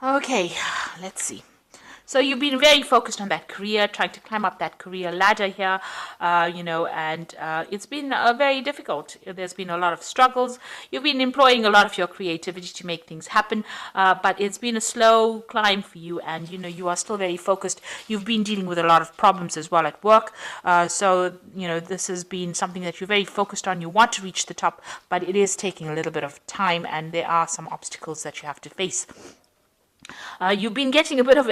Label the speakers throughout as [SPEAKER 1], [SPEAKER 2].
[SPEAKER 1] Okay, let's see. So you've been very focused on that career, trying to climb up that career ladder here, and it's been very difficult. There's been a lot of struggles. You've been employing a lot of your creativity to make things happen, but it's been a slow climb for you, and you are still very focused. You've been dealing with a lot of problems as well at work, so this has been something that you're very focused on. You want to reach the top, but it is taking a little bit of time, and there are some obstacles that you have to face. You've been getting a bit of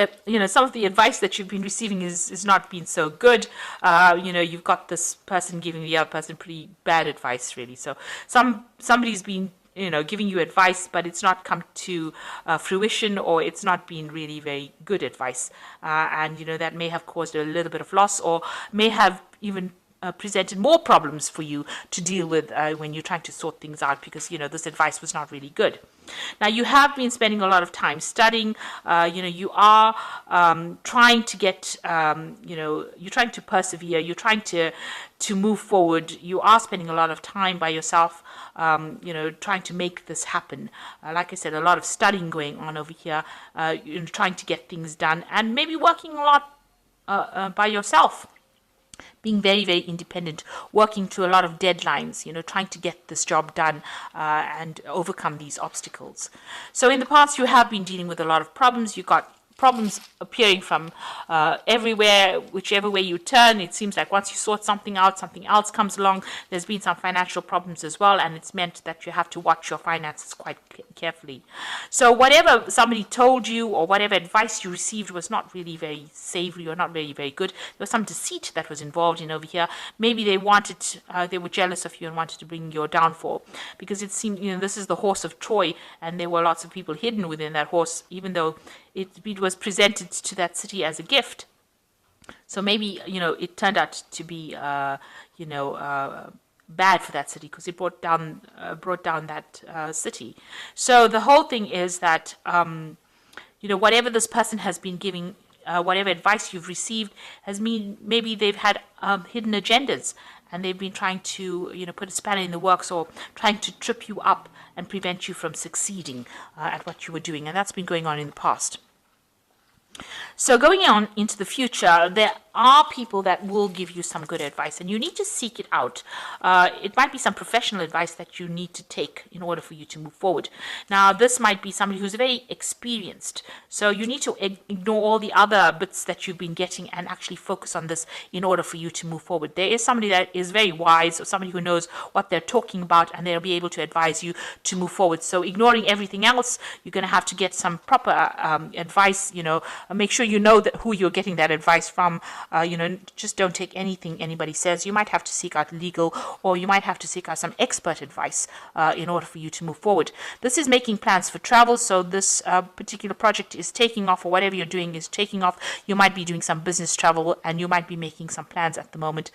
[SPEAKER 1] some of the advice that you've been receiving is not been so good. You've got this person giving the other person pretty bad advice, really. So somebody's been giving you advice, but it's not come to fruition, or it's not been really very good advice, and that may have caused a little bit of loss, or may have even presented more problems for you to deal with when you're trying to sort things out, because this advice was not really good. Now, you have been spending a lot of time studying. You are trying to get, you're trying to persevere. You're trying to move forward. You are spending a lot of time by yourself, trying to make this happen. Like I said, a lot of studying going on over here, trying to get things done, and maybe working a lot by yourself. Being very, very independent, working to a lot of deadlines, trying to get this job done and overcome these obstacles. So in the past, you have been dealing with a lot of problems. You got problems appearing from everywhere, whichever way you turn. It seems like once you sort something out, something else comes along. There's been some financial problems as well, and it's meant that you have to watch your finances quite carefully. So whatever somebody told you or whatever advice you received was not really very savory or not really very good. There was some deceit that was involved in over here. Maybe they were jealous of you and wanted to bring your downfall, because it seemed, this is the horse of Troy, and there were lots of people hidden within that horse, even though it was presented to that city as a gift. So maybe, it turned out to be, bad for that city, because it brought down that city. So the whole thing is that, whatever this person has been giving, whatever advice you've received has mean maybe they've had hidden agendas, and they've been trying to, put a spanner in the works, or trying to trip you up and prevent you from succeeding at what you were doing. And that's been going on in the past. So going on into the future, there are people that will give you some good advice, and you need to seek it out. It might be some professional advice that you need to take in order for you to move forward. Now, this might be somebody who's very experienced, so you need to ignore all the other bits that you've been getting and actually focus on this in order for you to move forward. There is somebody that is very wise, or somebody who knows what they're talking about, and they'll be able to advise you to move forward. So ignoring everything else, you're going to have to get some proper advice. Make sure you know that who you're getting that advice from. Just don't take anything anybody says. You might have to seek out legal, or you might have to seek out some expert advice in order for you to move forward. This is making plans for travel. So this particular project is taking off, or whatever you're doing is taking off. You might be doing some business travel, and you might be making some plans at the moment.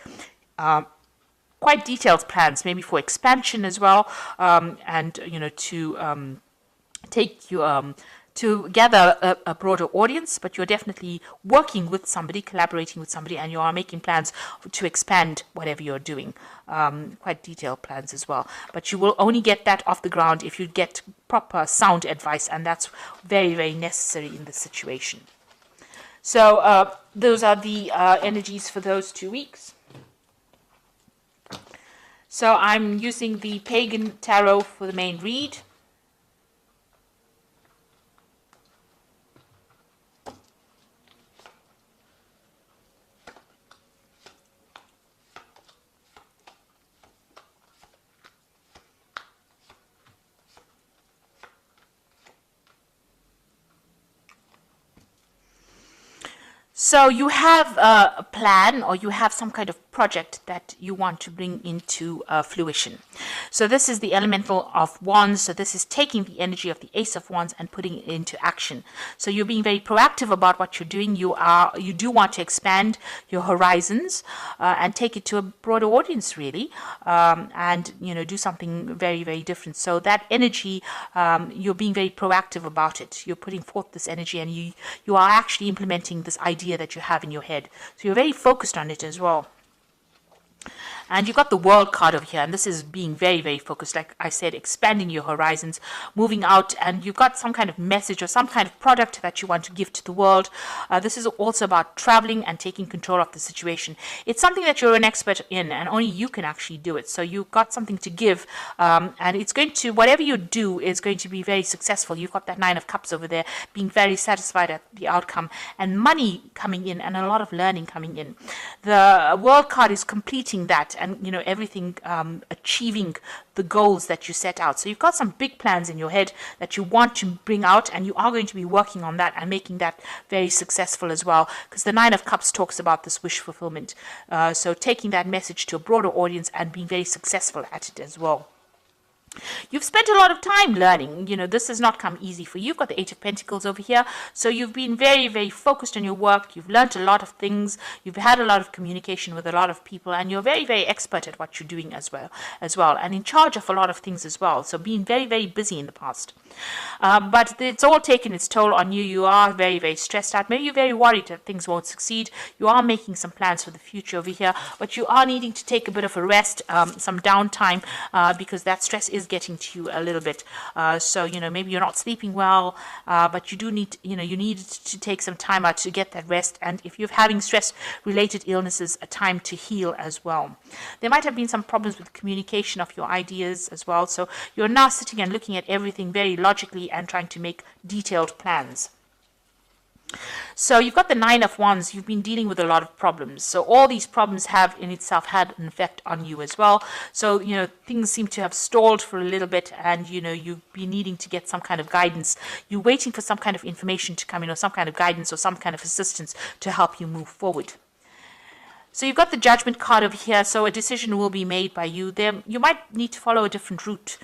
[SPEAKER 1] Quite detailed plans, maybe for expansion as well, and to take you to gather a broader audience, but you're definitely working with somebody, collaborating with somebody, and you are making plans to expand whatever you're doing. Quite detailed plans as well. But you will only get that off the ground if you get proper sound advice, and that's very, very necessary in this situation. So those are the energies for those 2 weeks. So I'm using the Pagan Tarot for the main read. So you have a plan, or you have some kind of project that you want to bring into fruition. So this is the elemental of wands. So this is taking the energy of the Ace of Wands and putting it into action. So you're being very proactive about what you're doing. You do want to expand your horizons and take it to a broader audience, really, and do something very, very different. So that energy, you're being very proactive about it. You're putting forth this energy, and you are actually implementing this idea that you have in your head. So you're very focused on it as well. And you've got the world card over here, and this is being very, very focused. Like I said, expanding your horizons, moving out, and you've got some kind of message or some kind of product that you want to give to the world. This is also about traveling and taking control of the situation. It's something that you're an expert in, and only you can actually do it. So you've got something to give, and it's going to, whatever you do is going to be very successful. You've got that Nine of Cups over there, being very satisfied at the outcome, and money coming in, and a lot of learning coming in. The world card is completing that, and everything, achieving the goals that you set out. So you've got some big plans in your head that you want to bring out, and you are going to be working on that and making that very successful as well, because the Nine of Cups talks about this wish fulfillment. So taking that message to a broader audience and being very successful at it as well. You've spent a lot of time learning. This has not come easy for you. You've got the Eight of Pentacles over here. So you've been very, very focused on your work. You've learned a lot of things. You've had a lot of communication with a lot of people, and you're very, very expert at what you're doing as well, and in charge of a lot of things as well. So being very, very busy in the past. But it's all taken its toll on you. You are very, very stressed out. Maybe you're very worried that things won't succeed. You are making some plans for the future over here, but you are needing to take a bit of a rest, some downtime, because that stress is getting to you a little bit. So maybe you're not sleeping well, but you do need, you need to take some time out to get that rest. And if you're having stress-related illnesses, a time to heal as well. There might have been some problems with communication of your ideas as well. So you're now sitting and looking at everything very logically and trying to make detailed plans. So you've got the Nine of Wands. You've been dealing with a lot of problems. So all these problems have in itself had an effect on you as well. So, things seem to have stalled for a little bit, and, you've been needing to get some kind of guidance. You're waiting for some kind of information to come in, or some kind of guidance or some kind of assistance to help you move forward. So you've got the Judgment card over here. So a decision will be made by you. You might need to follow a different route.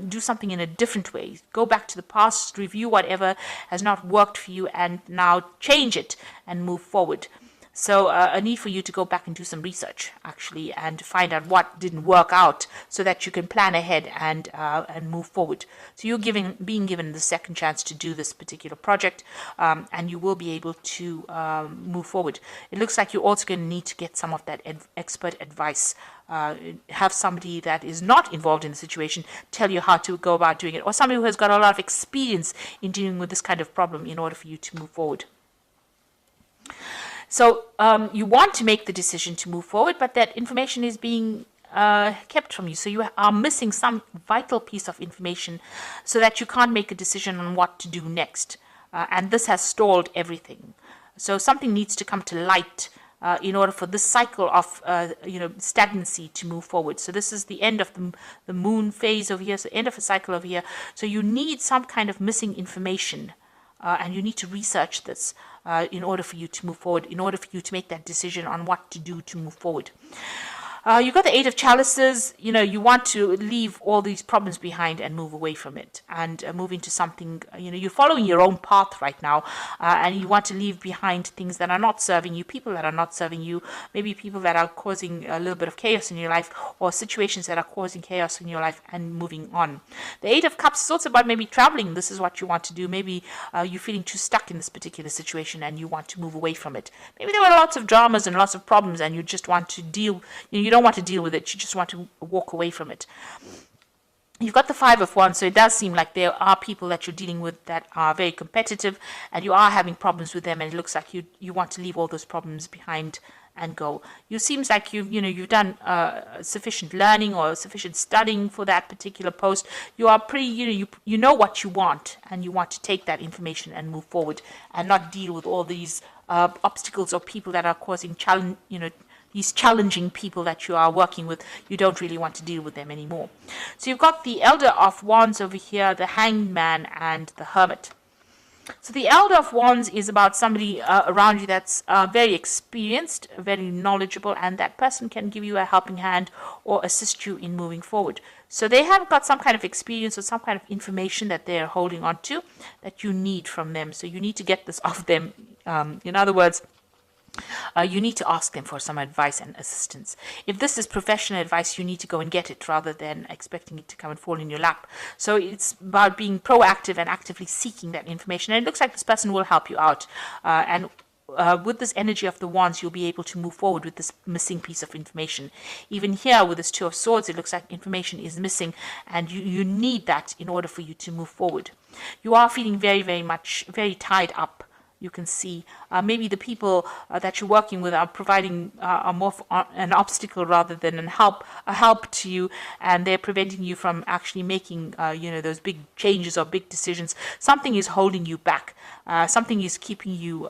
[SPEAKER 1] Do something in a different way. Go back to the past, review whatever has not worked for you, and now change it and move forward. So a need for you to go back and do some research, actually, and find out what didn't work out, so that you can plan ahead and move forward. So you're being given the second chance to do this particular project, and you will be able to move forward. It looks like you're also going to need to get some of that expert advice. Have somebody that is not involved in the situation tell you how to go about doing it, or somebody who has got a lot of experience in dealing with this kind of problem in order for you to move forward. So you want to make the decision to move forward, but that information is being kept from you. So you are missing some vital piece of information, so that you can't make a decision on what to do next. And this has stalled everything. So something needs to come to light in order for this cycle of stagnancy to move forward. So this is the end of the moon phase over here, so end of a cycle over here. So you need some kind of missing information, and you need to research this in order for you to move forward, in order for you to make that decision on what to do to move forward. You've got the Eight of Chalices. You want to leave all these problems behind and move away from it, and move into something, you're following your own path right now, and you want to leave behind things that are not serving you, people that are not serving you, maybe people that are causing a little bit of chaos in your life, or situations that are causing chaos in your life, and moving on. The Eight of Cups is also about maybe traveling. This is what you want to do. Maybe you're feeling too stuck in this particular situation and you want to move away from it. Maybe there were lots of dramas and lots of problems, and you just want to deal, you don't want to deal with it, you just want to walk away from it. You've got the Five of Wands, so it does seem like there are people that you're dealing with that are very competitive, and you are having problems with them, and it looks like you want to leave all those problems behind and go. It seems like you've done sufficient learning or sufficient studying for that particular post. You are pretty, you know what you want, and you want to take that information and move forward, and not deal with all these obstacles or people that are causing challenge, these challenging people that you are working with. You don't really want to deal with them anymore. So you've got the Elder of Wands over here, the Hanged Man, and the Hermit. So the Elder of Wands is about somebody around you that's very experienced, very knowledgeable, and that person can give you a helping hand or assist you in moving forward. So they have got some kind of experience or some kind of information that they're holding on to that you need from them. So you need to get this off them. In other words, you need to ask them for some advice and assistance. If this is professional advice, you need to go and get it rather than expecting it to come and fall in your lap. So it's about being proactive and actively seeking that information. And it looks like this person will help you out. And with this energy of the wands, you'll be able to move forward with this missing piece of information. Even here with this Two of Swords, it looks like information is missing, and you need that in order for you to move forward. You are feeling very, very much, very tied up. You can see maybe the people that you're working with are providing are more an obstacle rather than a help to you, and they're preventing you from actually making those big changes or big decisions. Something is holding you back. Something is keeping you.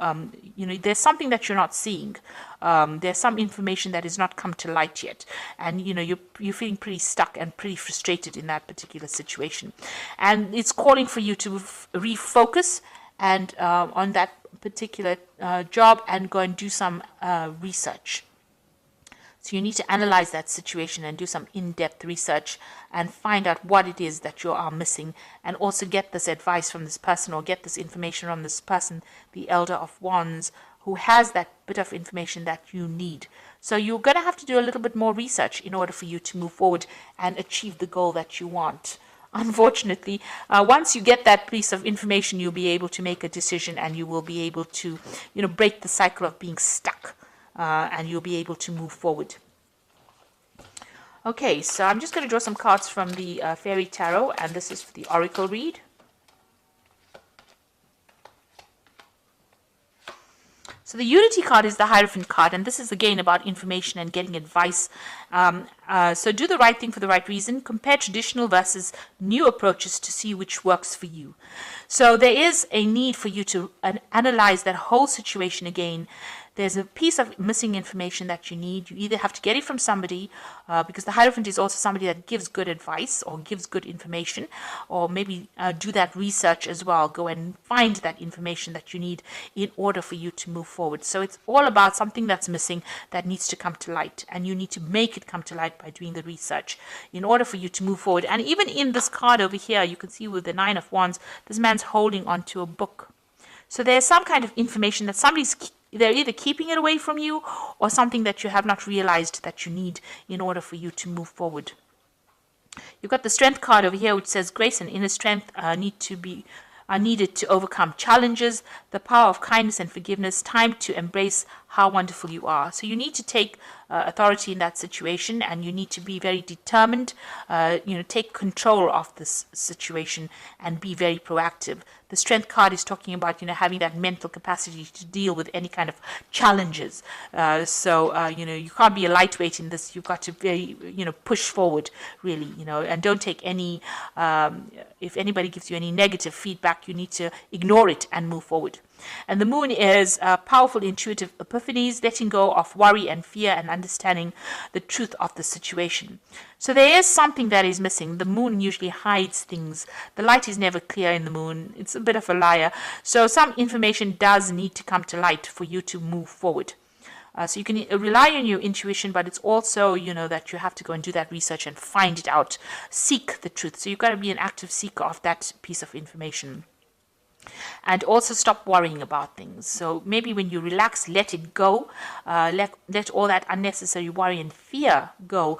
[SPEAKER 1] There's something that you're not seeing. There's some information that has not come to light yet, and you're feeling pretty stuck and pretty frustrated in that particular situation, and it's calling for you to refocus and on that particular job and go and do some research. So you need to analyze that situation and do some in-depth research and find out what it is that you are missing, and also get this advice from this person or get this information from this person, the Elder of Wands, who has that bit of information that you need. So you're going to have to do a little bit more research in order for you to move forward and achieve the goal that you want. Unfortunately, once you get that piece of information, you'll be able to make a decision, and you will be able to, break the cycle of being stuck, and you'll be able to move forward. Okay, so I'm just going to draw some cards from the Fairy Tarot, and this is for the Oracle read. So the Unity card is the Hierophant card, and this is again about information and getting advice. So do the right thing for the right reason. Compare traditional versus new approaches to see which works for you. So there is a need for you to analyze that whole situation again. There's a piece of missing information that you need. You either have to get it from somebody, because the Hierophant is also somebody that gives good advice or gives good information, or maybe do that research as well. Go and find that information that you need in order for you to move forward. So it's all about something that's missing that needs to come to light, and you need to make it come to light by doing the research in order for you to move forward. And even in this card over here, you can see with the Nine of Wands, this man's holding onto a book. So there's some kind of information that they're either keeping it away from you, or something that you have not realized that you need in order for you to move forward. You've got the Strength card over here, which says grace and inner strength are needed to overcome challenges, the power of kindness and forgiveness, time to embrace how wonderful you are. So you need to take authority in that situation, and you need to be very determined, take control of this situation and be very proactive. The Strength card is talking about, having that mental capacity to deal with any kind of challenges. You can't be a lightweight in this. You've got to very, push forward, really, and don't take any, if anybody gives you any negative feedback, you need to ignore it and move forward. And the Moon is powerful intuitive epiphanies, letting go of worry and fear and understanding the truth of the situation. So there is something that is missing. The Moon usually hides things. The light is never clear in the Moon. It's a bit of a liar. So some information does need to come to light for you to move forward. So you can rely on your intuition, but it's also, that you have to go and do that research and find it out. Seek the truth. So you've got to be an active seeker of that piece of information. And also stop worrying about things. So maybe when you relax, let it go. Let all that unnecessary worry and fear go.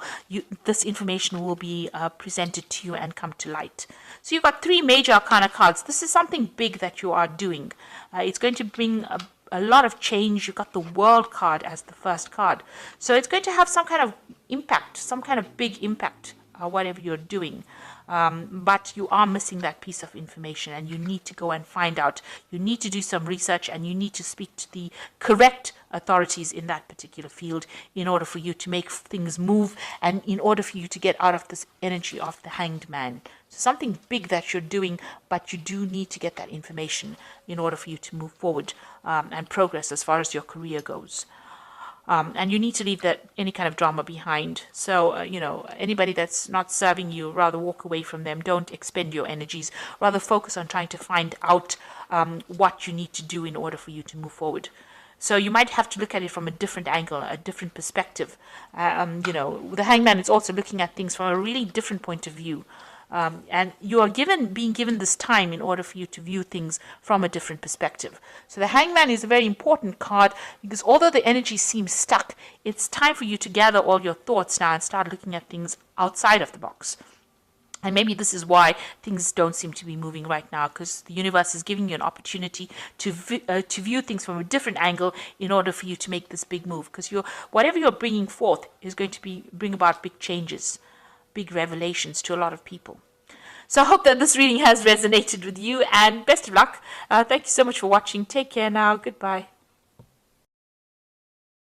[SPEAKER 1] This information will be presented to you and come to light. So you've got 3 major arcana cards. This is something big that you are doing. It's going to bring a lot of change. You've got the World card as the first card. So it's going to have some kind of impact, some kind of big impact, whatever you're doing. But you are missing that piece of information, and you need to go and find out. You need to do some research, and you need to speak to the correct authorities in that particular field in order for you to make things move, and in order for you to get out of this energy of the Hanged Man. So something big that you're doing, but you do need to get that information in order for you to move forward and progress as far as your career goes. And you need to leave any kind of drama behind. So, anybody that's not serving you, rather walk away from them. Don't expend your energies. Rather focus on trying to find out what you need to do in order for you to move forward. So you might have to look at it from a different angle, a different perspective. The Hangman is also looking at things from a really different point of view. And you are being given this time in order for you to view things from a different perspective. So the Hangman is a very important card, because although the energy seems stuck, it's time for you to gather all your thoughts now and start looking at things outside of the box. And maybe this is why things don't seem to be moving right now, because the universe is giving you an opportunity to view things from a different angle in order for you to make this big move. Because whatever you're bringing forth is going to bring about big changes, big revelations to a lot of people. So I hope that this reading has resonated with you, and best of luck. Thank you so much for watching. Take care now. Goodbye.